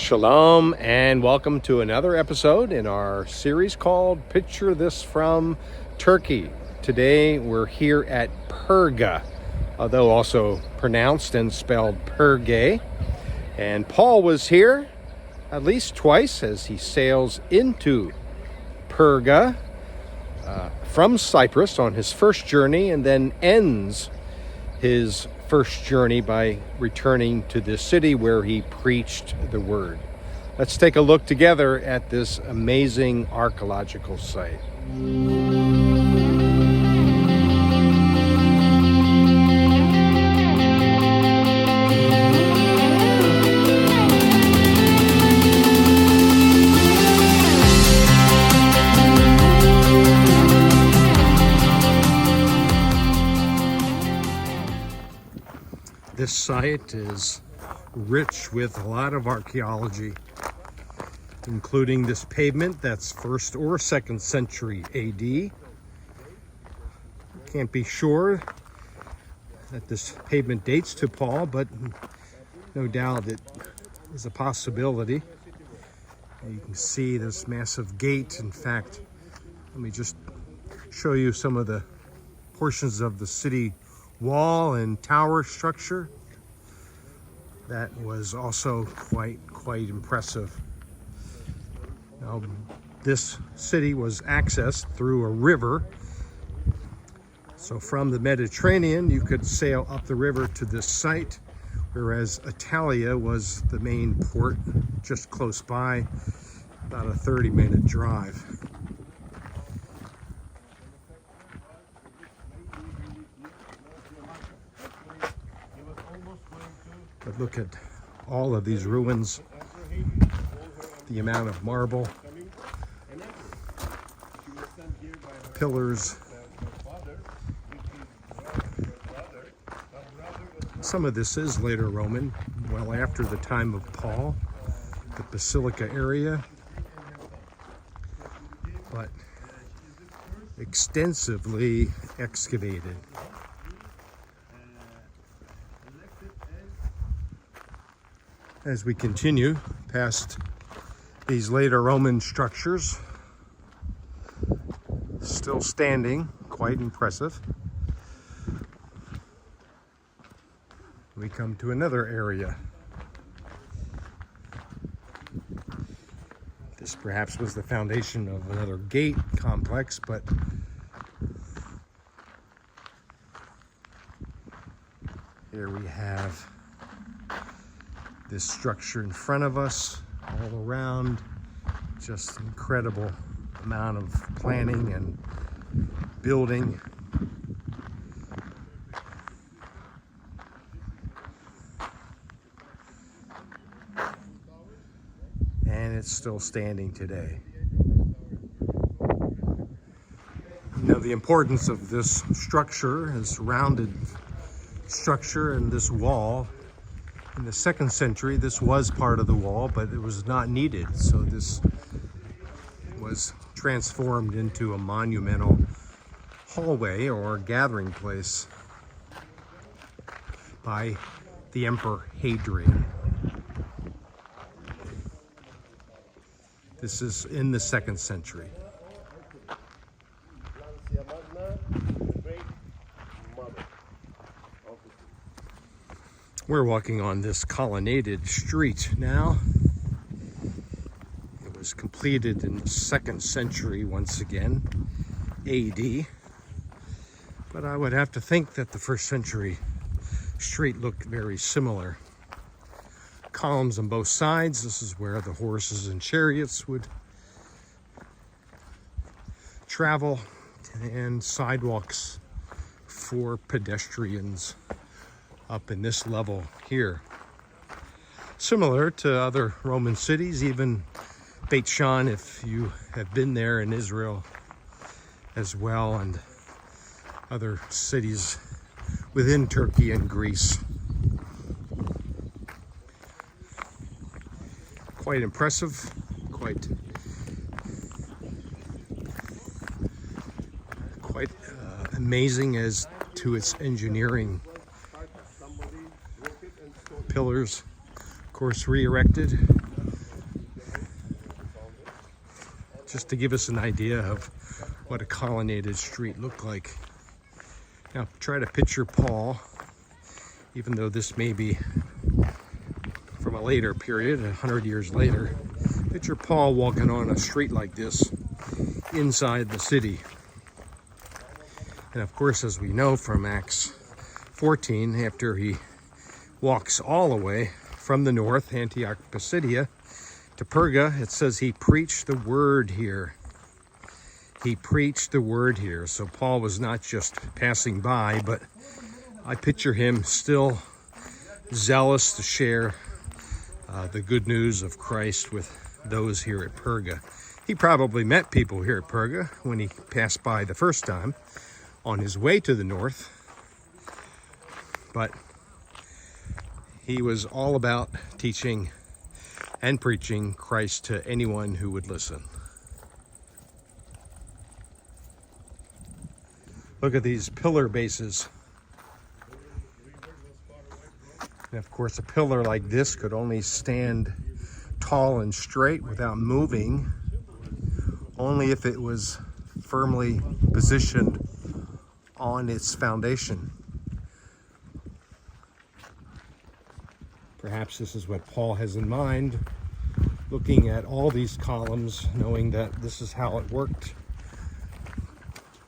Shalom and welcome to another episode in our series called Picture This from Turkey. Today we're here at Perga, although also pronounced and spelled Perga. And Paul was here at least twice as he sails into Perga from Cyprus on his first journey, and then ends his first journey by returning to the city where he preached the word. Let's take a look together at this amazing archaeological site. This site is rich with a lot of archaeology, including this pavement that's 1st or 2nd century AD. Can't be sure that this pavement dates to Paul, but no doubt it is a possibility. You can see this massive gate. In fact, let me just show you some of the portions of the city wall and tower structure. That was also quite impressive. Now, this city was accessed through a river. So from the Mediterranean, you could sail up the river to this site, whereas Attalia was the main port just close by, about a 30-minute drive. But look at all of these ruins, the amount of marble, pillars. Some of this is later Roman, well after the time of Paul, the Basilica area, but extensively excavated. As we continue past these later Roman structures, still standing, quite impressive, we come to another area. This perhaps was the foundation of another gate complex, but here we have this structure in front of us, all around, just incredible amount of planning and building. And it's still standing today. Now, the importance of this structure, this rounded structure and this wall. In the 2nd century, this was part of the wall, but it was not needed. So this was transformed into a monumental hallway or gathering place by the Emperor Hadrian. This is in the 2nd century. We're walking on this colonnaded street now. It was completed in the 2nd century once again, AD. But I would have to think that the 1st century street looked very similar. Columns on both sides. This is where the horses and chariots would travel, and sidewalks for pedestrians up in this level here. Similar to other Roman cities, even Beit Shan, if you have been there in Israel as well, and other cities within Turkey and Greece. Quite impressive, quite amazing as to its engineering. Pillars, of course, re-erected. just to give us an idea of what a colonnaded street looked like. Now try to picture Paul, even though this may be from a later period, 100 years later. Picture Paul walking on a street like this inside the city. And of course, as we know from Acts 14, after he walks all the way from the north, Antioch Pisidia, to Perga, it says he preached the word here. He preached the word here. So Paul was not just passing by, but I picture him still zealous to share the good news of Christ with those here at Perga. He probably met people here at Perga when he passed by the first time on his way to the north, but he was all about teaching and preaching Christ to anyone who would listen. Look at these pillar bases. And of course, a pillar like this could only stand tall and straight without moving, only if it was firmly positioned on its foundation. Perhaps this is what Paul has in mind, looking at all these columns, knowing that this is how it worked.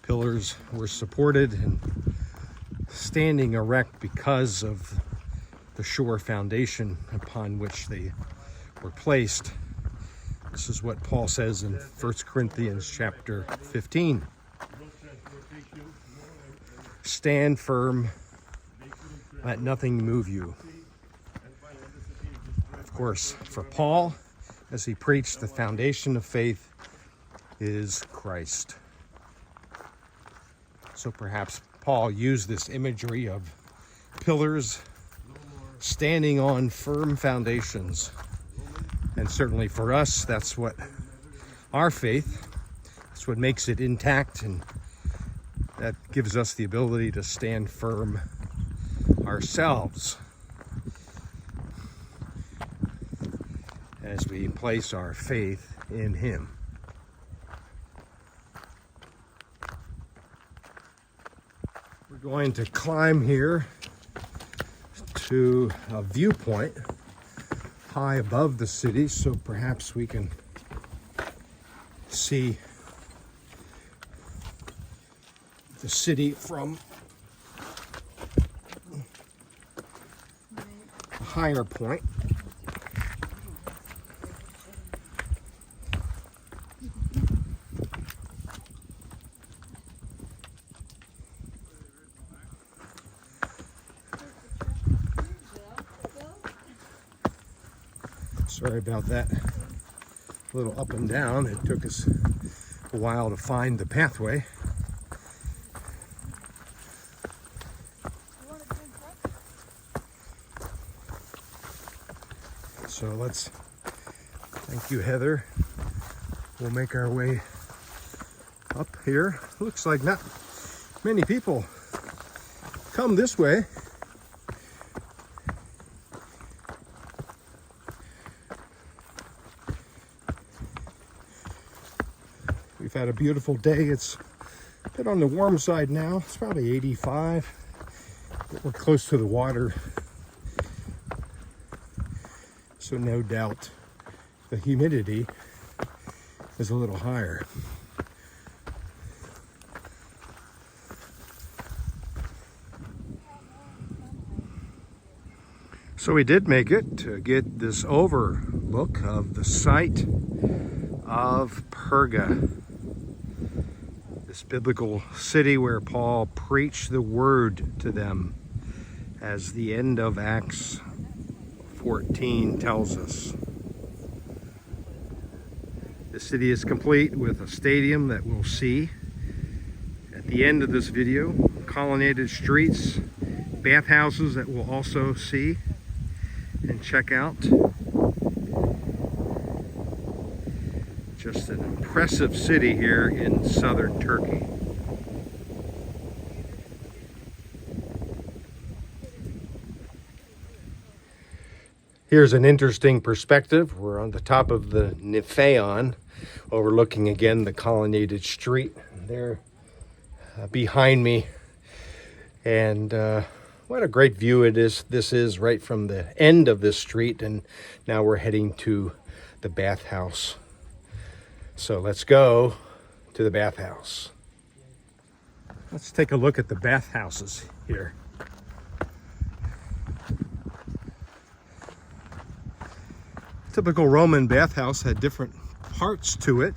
Pillars were supported and standing erect because of the sure foundation upon which they were placed. This is what Paul says in First Corinthians chapter 15. Stand firm, let nothing move you. Of course, for Paul, as he preached, the foundation of faith is Christ. So perhaps Paul used this imagery of pillars standing on firm foundations. And certainly for us, that's what our faith, that's what makes it intact, and that gives us the ability to stand firm ourselves as we place our faith in Him. We're going to climb here to a viewpoint high above the city, so perhaps we can see the city from a higher point. Sorry about that little up and down. It took us a while to find the pathway. So let's, thank you, Heather. We'll make our way up here. Looks like not many people come this way. We've had a beautiful day. It's a bit on the warm side now. It's probably 85, but we're close to the water. So no doubt the humidity is a little higher. So we did make it to get this overlook of the site of Perga, this biblical city where Paul preached the word to them, as the end of Acts 14 tells us. The city is complete with a stadium that we'll see at the end of this video, colonnaded streets, bathhouses that we'll also see and check out. Just an impressive city here in southern Turkey. Here's an interesting perspective. We're on the top of the Nifeon, overlooking again the colonnaded street there behind me. And what a great view this is right from the end of this street, and now we're heading to the bathhouse. So let's go to the bathhouse. Let's take a look at the bathhouses here. Typical Roman bathhouse had different parts to it.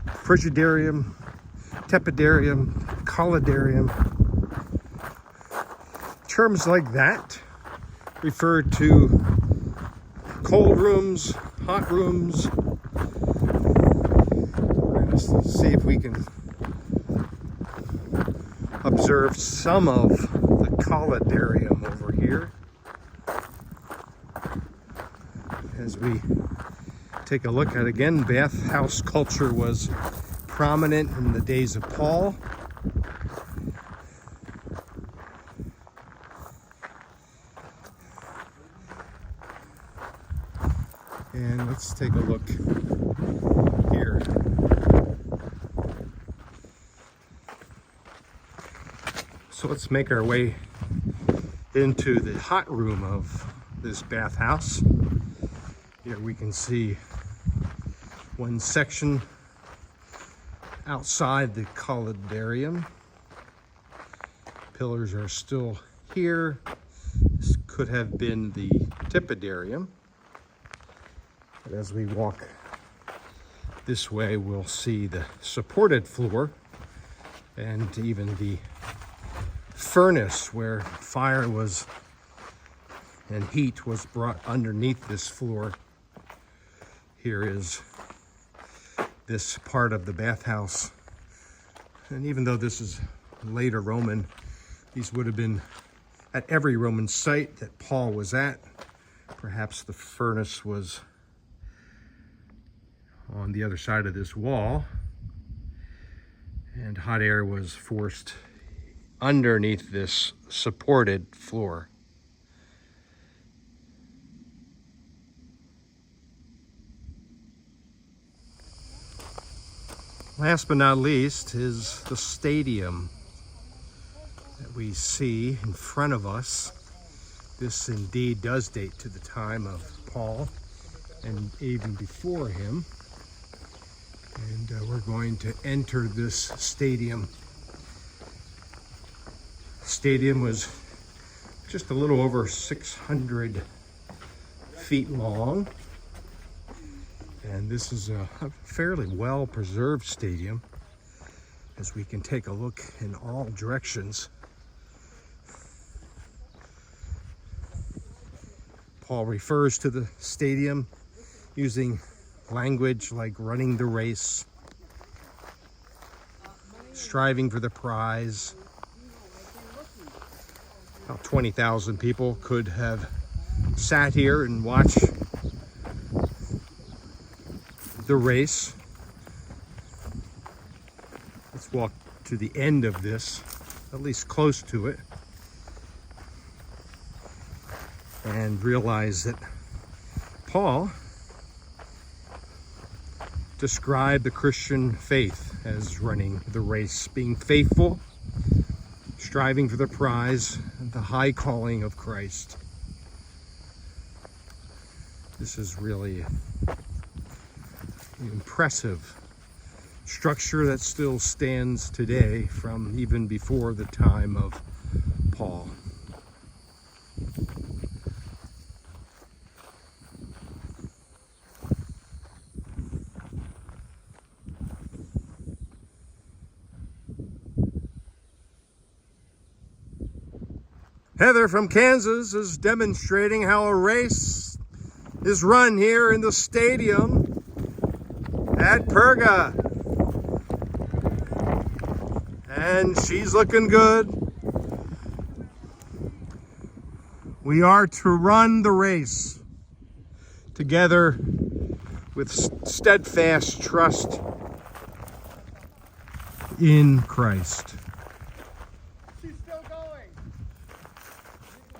Frigidarium, tepidarium, collidarium. Terms like that refer to cold rooms, hot rooms. Let's see if we can observe some of the collidarium over here as we take a look at, again, bathhouse culture was prominent in the days of Paul. And let's take a look here. So let's make our way into the hot room of this bathhouse. Here we can see one section outside the collidarium. Pillars are still here. This could have been the tepidarium. But as we walk this way, we'll see the supported floor and even the furnace where fire was and heat was brought underneath this floor. Here is this part of the bathhouse. And even though this is later Roman, these would have been at every Roman site that Paul was at. Perhaps the furnace was on the other side of this wall, and hot air was forced underneath this supported floor. Last but not least is the stadium that we see in front of us. This indeed does date to the time of Paul and even before him. And we're going to enter this stadium. Stadium was just a little over 600 feet long. And this is a fairly well-preserved stadium, as we can take a look in all directions. Paul refers to the stadium using language like running the race, striving for the prize. About 20,000 people could have sat here and watched the race. Let's walk to the end of this, at least close to it, and realize that Paul described the Christian faith as running the race, being faithful, striving for the prize, and the high calling of Christ. This is really an impressive structure that still stands today from even before the time of Paul. Heather from Kansas is demonstrating how a race is run here in the stadium at Perga. And she's looking good. We are to run the race together with steadfast trust in Christ. She's still going.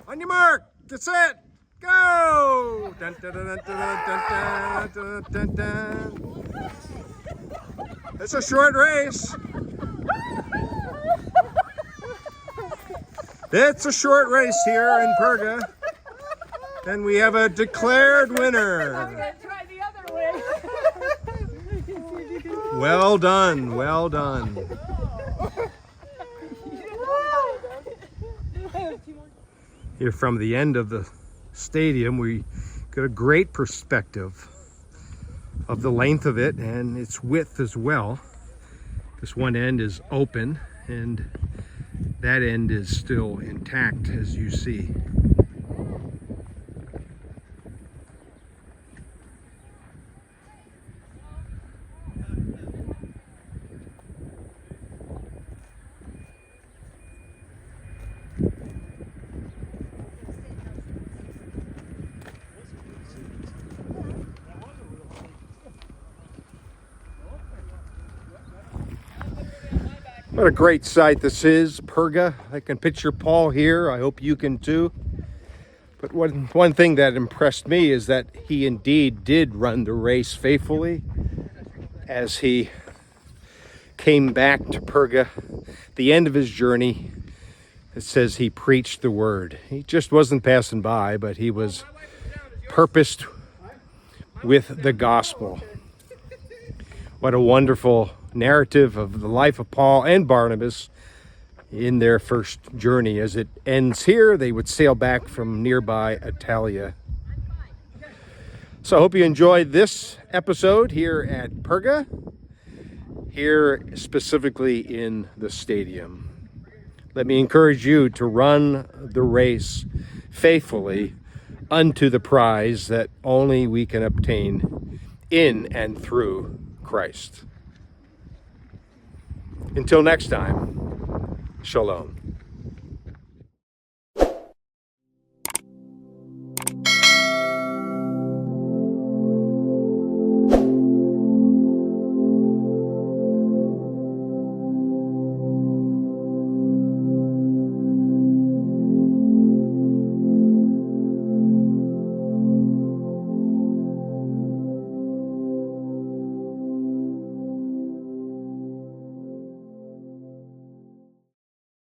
On your mark, get set, go! go! Dun, dun, dun, dun, dun, dun, dun, dun, dun. It's a short race. It's a short race here in Perga. And we have a declared winner. Try the other way. Well done, well done. Here from the end of the stadium, we get a great perspective of the length of it and its width as well. This one end is open and that end is still intact, as you see. What a great sight this is, Perga. I can picture Paul here. I hope you can too. But one thing that impressed me is that he indeed did run the race faithfully as he came back to Perga. The end of his journey, it says he preached the word. He just wasn't passing by, but he was purposed with the gospel. What a wonderful narrative of the life of Paul and Barnabas in their first journey. As it ends here, they would sail back from nearby Attalia. So I hope you enjoyed this episode here at Perga, here specifically in the stadium. Let me encourage you to run the race faithfully unto the prize that only we can obtain in and through Christ. Until next time, shalom.